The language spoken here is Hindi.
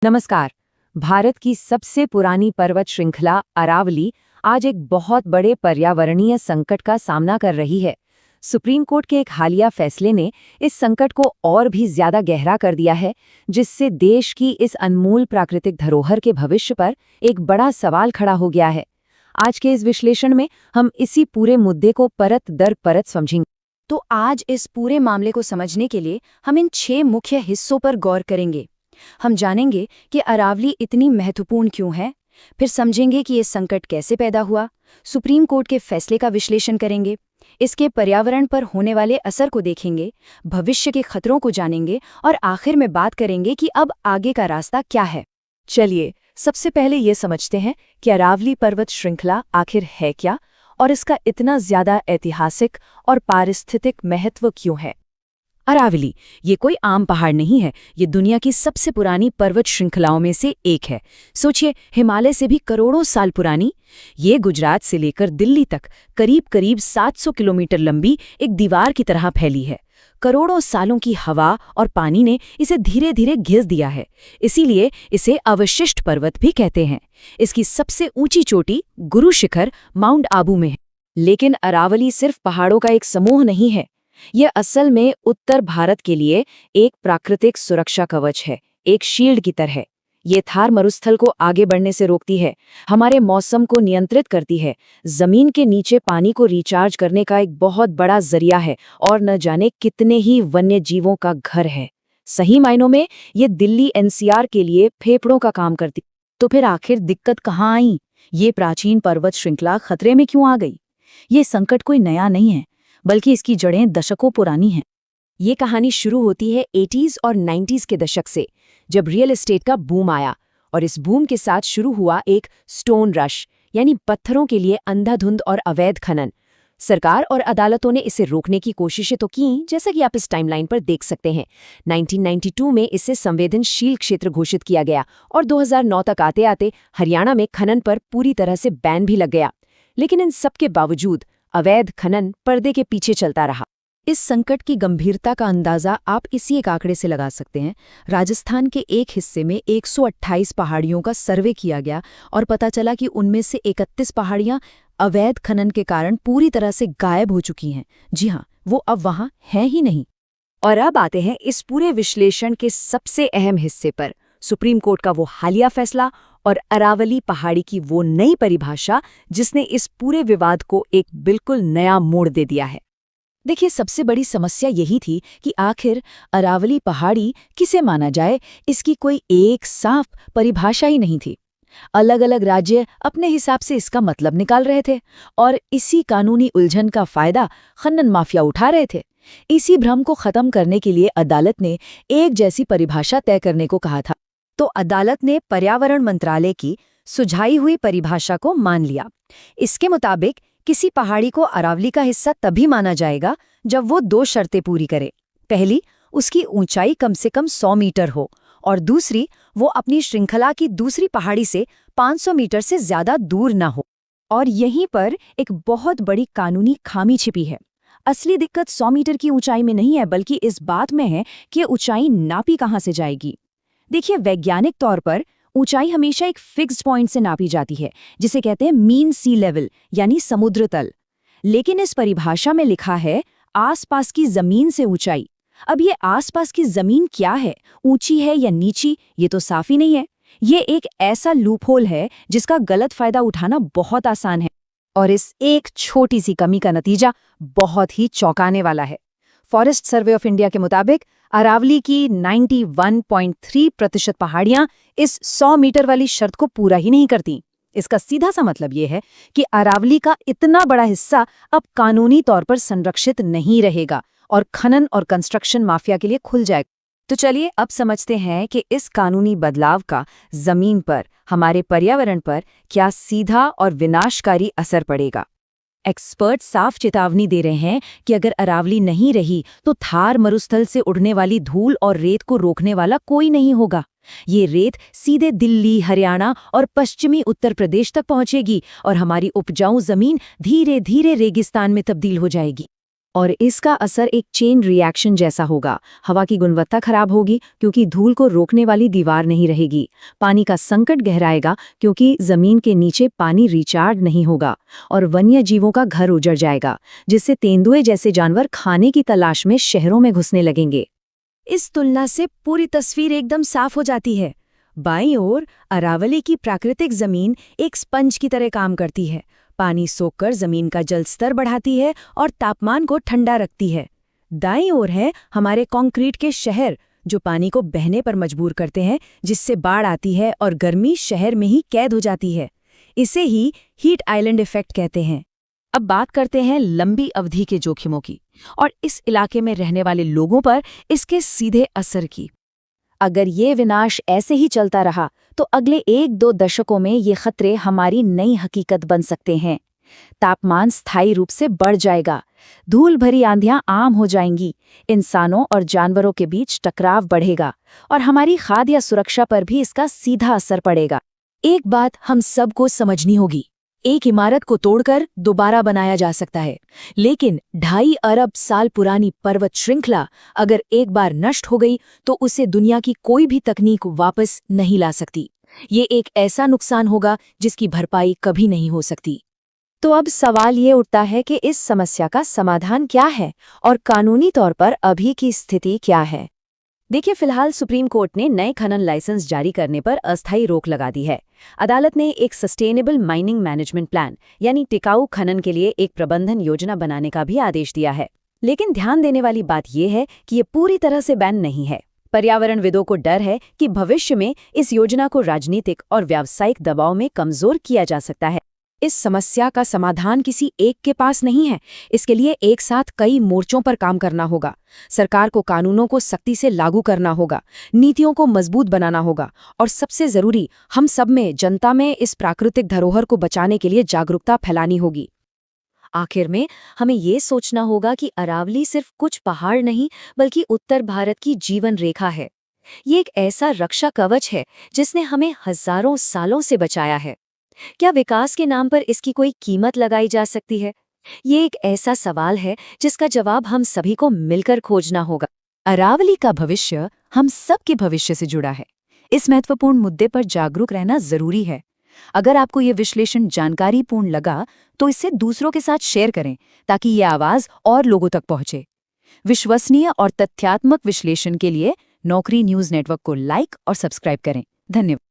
नमस्कार। भारत की सबसे पुरानी पर्वत श्रृंखला अरावली आज एक बहुत बड़े पर्यावरणीय संकट का सामना कर रही है। सुप्रीम कोर्ट के एक हालिया फैसले ने इस संकट को और भी ज्यादा गहरा कर दिया है, जिससे देश की इस अनमोल प्राकृतिक धरोहर के भविष्य पर एक बड़ा सवाल खड़ा हो गया है। आज के इस विश्लेषण में हम इसी पूरे मुद्दे को परत दर परत समझेंगे। तो आज इस पूरे मामले को समझने के लिए हम इन 6 मुख्य हिस्सों पर गौर करेंगे। हम जानेंगे कि अरावली इतनी महत्वपूर्ण क्यों है, फिर समझेंगे कि ये संकट कैसे पैदा हुआ, सुप्रीम कोर्ट के फैसले का विश्लेषण करेंगे, इसके पर्यावरण पर होने वाले असर को देखेंगे, भविष्य के खतरों को जानेंगे और आखिर में बात करेंगे कि अब आगे का रास्ता क्या है। चलिए, सबसे पहले ये समझते हैं कि अरावली पर्वत श्रृंखला आखिर है क्या और इसका इतना ज्यादा ऐतिहासिक और पारिस्थितिक महत्व क्यों है। अरावली ये कोई आम पहाड़ नहीं है, ये दुनिया की सबसे पुरानी पर्वत श्रृंखलाओं में से एक है। सोचिए, हिमालय से भी करोड़ों साल पुरानी। ये गुजरात से लेकर दिल्ली तक करीब करीब 700 किलोमीटर लंबी एक दीवार की तरह फैली है। करोड़ों सालों की हवा और पानी ने इसे धीरे धीरे घिस दिया है, इसीलिए इसे अवशिष्ट पर्वत भी कहते हैं। इसकी सबसे ऊंची चोटी गुरु शिखर माउंट आबू में है। लेकिन अरावली सिर्फ पहाड़ों का एक समूह नहीं है, यह असल में उत्तर भारत के लिए एक प्राकृतिक सुरक्षा कवच है, एक शील्ड की तरह। ये थार मरुस्थल को आगे बढ़ने से रोकती है, हमारे मौसम को नियंत्रित करती है, जमीन के नीचे पानी को रिचार्ज करने का एक बहुत बड़ा जरिया है और न जाने कितने ही वन्य जीवों का घर है। सही मायनों में ये दिल्ली एनसीआर के लिए फेफड़ों का काम करती। तो फिर आखिर दिक्कत कहाँ आई? ये प्राचीन पर्वत श्रृंखला खतरे में क्यों आ गई? ये संकट कोई नया नहीं है, बल्कि इसकी जड़ें दशकों पुरानी हैं। ये कहानी शुरू होती है 80s और 90s के दशक से, जब रियल एस्टेट का बूम आया और इस बूम के साथ शुरू हुआ एक स्टोन रश, यानी पत्थरों के लिए अंधाधुंध और अवैध खनन। सरकार और अदालतों ने इसे रोकने की कोशिशें तो की, जैसा कि आप इस टाइमलाइन पर देख सकते हैं। 1992 में इसे संवेदनशील क्षेत्र घोषित किया गया और 2009 तक आते आते हरियाणा में खनन पर पूरी तरह से बैन भी लग गया। लेकिन इन सब के बावजूद अवैध खनन पर्दे के पीछे चलता रहा। इस संकट की गंभीरता का अंदाजा आप इसी एक आंकड़े से लगा सकते हैं। राजस्थान के एक हिस्से में 128 पहाड़ियों का सर्वे किया गया और पता चला कि उनमें से 31 पहाड़ियां अवैध खनन के कारण पूरी तरह से गायब हो चुकी हैं। जी हाँ, वो अब वहां हैं ही नहीं। और अब आते हैं इस पूरे विश्लेषण के सबसे अहम हिस्से पर, सुप्रीम कोर्ट का वो हालिया फैसला और अरावली पहाड़ी की वो नई परिभाषा जिसने इस पूरे विवाद को एक बिल्कुल नया मोड़ दे दिया है। देखिए, सबसे बड़ी समस्या यही थी कि आखिर अरावली पहाड़ी किसे माना जाए, इसकी कोई एक साफ परिभाषा ही नहीं थी। अलग अलग राज्य अपने हिसाब से इसका मतलब निकाल रहे थे और इसी कानूनी उलझन का फायदा खनन माफिया उठा रहे थे। इसी भ्रम को खत्म करने के लिए अदालत ने एक जैसी परिभाषा तय करने को कहा था। तो अदालत ने पर्यावरण मंत्रालय की सुझाई हुई परिभाषा को मान लिया। इसके मुताबिक किसी पहाड़ी को अरावली का हिस्सा तभी माना जाएगा जब वो 2 शर्तें पूरी करे। पहली, उसकी ऊंचाई कम से कम 100 मीटर हो और दूसरी, वो अपनी श्रृंखला की दूसरी पहाड़ी से 500 मीटर से ज्यादा दूर न हो। और यहीं पर एक बहुत बड़ी कानूनी खामी छिपी है। असली दिक्कत 100 मीटर की ऊंचाई में नहीं है, बल्कि इस बात में है कि ऊंचाई नापी कहाँ से जाएगी। देखिए, वैज्ञानिक तौर पर ऊंचाई हमेशा एक फिक्स्ड पॉइंट से नापी जाती है, जिसे कहते हैं मीन सी लेवल, यानी समुद्र तल। लेकिन इस परिभाषा में लिखा है आसपास की जमीन से ऊंचाई। अब ये आसपास की जमीन क्या है, ऊंची है या नीची, ये तो साफ ही नहीं है। ये एक ऐसा लूपहोल है जिसका गलत फायदा उठाना बहुत आसान है। और इस एक छोटी सी कमी का नतीजा बहुत ही चौंकाने वाला है। फॉरेस्ट सर्वे ऑफ इंडिया के मुताबिक अरावली की 91.3% पहाड़ियां इस 100 मीटर वाली शर्त को पूरा ही नहीं करती। इसका सीधा सा मतलब ये है कि अरावली का इतना बड़ा हिस्सा अब कानूनी तौर पर संरक्षित नहीं रहेगा और खनन और कंस्ट्रक्शन माफिया के लिए खुल जाएगा। तो चलिए अब समझते हैं कि इस कानूनी बदलाव का जमीन पर, हमारे पर्यावरण पर क्या सीधा और विनाशकारी असर पड़ेगा। एक्सपर्ट साफ चेतावनी दे रहे हैं कि अगर अरावली नहीं रही तो थार मरुस्थल से उड़ने वाली धूल और रेत को रोकने वाला कोई नहीं होगा। ये रेत सीधे दिल्ली, हरियाणा और पश्चिमी उत्तर प्रदेश तक पहुंचेगी और हमारी उपजाऊ जमीन धीरे धीरे रेगिस्तान में तब्दील हो जाएगी। और इसका असर एक चेन रिएक्शन जैसा होगा। हवा की गुणवत्ता खराब होगी क्योंकि धूल को रोकने वाली दीवार नहीं रहेगी। पानी का संकट गहराएगा क्योंकि जमीन के नीचे पानी रिचार्ज नहीं होगा। और वन्य जीवों का घर उजड़ जाएगा, जिससे तेंदुए जैसे जानवर खाने की तलाश में शहरों में घुसने लगेंगे। इस तुलना से पूरी तस्वीर एकदम साफ हो जाती है। बाईं ओर अरावली की प्राकृतिक जमीन एक स्पंज की तरह काम करती है। पानी सोखकर जमीन का जल स्तर बढ़ाती है और तापमान को ठंडा रखती है। दाईं ओर है हमारे कंक्रीट के शहर, जो पानी को बहने पर मजबूर करते हैं, जिससे बाढ़ आती है और गर्मी शहर में ही कैद हो जाती है। इसे ही हीट आइलैंड इफेक्ट कहते हैं। अब बात करते हैं लंबी अवधि के जोखिमों की और इस इलाके में रहने वाले लोगों पर इसके सीधे असर की। अगर ये विनाश ऐसे ही चलता रहा तो अगले 1-2 दशकों में ये खतरे हमारी नई हकीकत बन सकते हैं। तापमान स्थायी रूप से बढ़ जाएगा, धूल भरी आंधियां आम हो जाएंगी, इंसानों और जानवरों के बीच टकराव बढ़ेगा और हमारी खाद्य या सुरक्षा पर भी इसका सीधा असर पड़ेगा। एक बात हम सबको समझनी होगी, एक इमारत को तोड़कर दोबारा बनाया जा सकता है, लेकिन 2.5 अरब साल पुरानी पर्वत श्रृंखला अगर एक बार नष्ट हो गई तो उसे दुनिया की कोई भी तकनीक वापस नहीं ला सकती। ये एक ऐसा नुकसान होगा जिसकी भरपाई कभी नहीं हो सकती। तो अब सवाल ये उठता है कि इस समस्या का समाधान क्या है और कानूनी तौर पर अभी की स्थिति क्या है। देखिए, फिलहाल सुप्रीम कोर्ट ने नए खनन लाइसेंस जारी करने पर अस्थायी रोक लगा दी है। अदालत ने एक सस्टेनेबल माइनिंग मैनेजमेंट प्लान यानी टिकाऊ खनन के लिए एक प्रबंधन योजना बनाने का भी आदेश दिया है। लेकिन ध्यान देने वाली बात यह है कि ये पूरी तरह से बैन नहीं है। पर्यावरणविदों को डर है कि भविष्य में इस योजना को राजनीतिक और व्यावसायिक दबाव में कमजोर किया जा सकता है। इस समस्या का समाधान किसी एक के पास नहीं है। इसके लिए एक साथ कई मोर्चों पर काम करना होगा। सरकार को कानूनों को सख्ती से लागू करना होगा, नीतियों को मजबूत बनाना होगा और सबसे जरूरी, हम सब में, जनता में इस प्राकृतिक धरोहर को बचाने के लिए जागरूकता फैलानी होगी। आखिर में हमें ये सोचना होगा कि अरावली सिर्फ कुछ पहाड़ नहीं बल्कि उत्तर भारत की जीवन रेखा है। ये एक ऐसा रक्षा कवच है जिसने हमें हजारों सालों से बचाया है। क्या विकास के नाम पर इसकी कोई कीमत लगाई जा सकती है? ये एक ऐसा सवाल है जिसका जवाब हम सभी को मिलकर खोजना होगा। अरावली का भविष्य हम सबके भविष्य से जुड़ा है। इस महत्वपूर्ण मुद्दे पर जागरूक रहना जरूरी है। अगर आपको ये विश्लेषण जानकारीपूर्ण लगा तो इसे दूसरों के साथ शेयर करें ताकि ये आवाज और लोगों तक पहुंचे। विश्वसनीय और तथ्यात्मक विश्लेषण के लिए नौकरी न्यूज नेटवर्क को लाइक और सब्सक्राइब करें। धन्यवाद।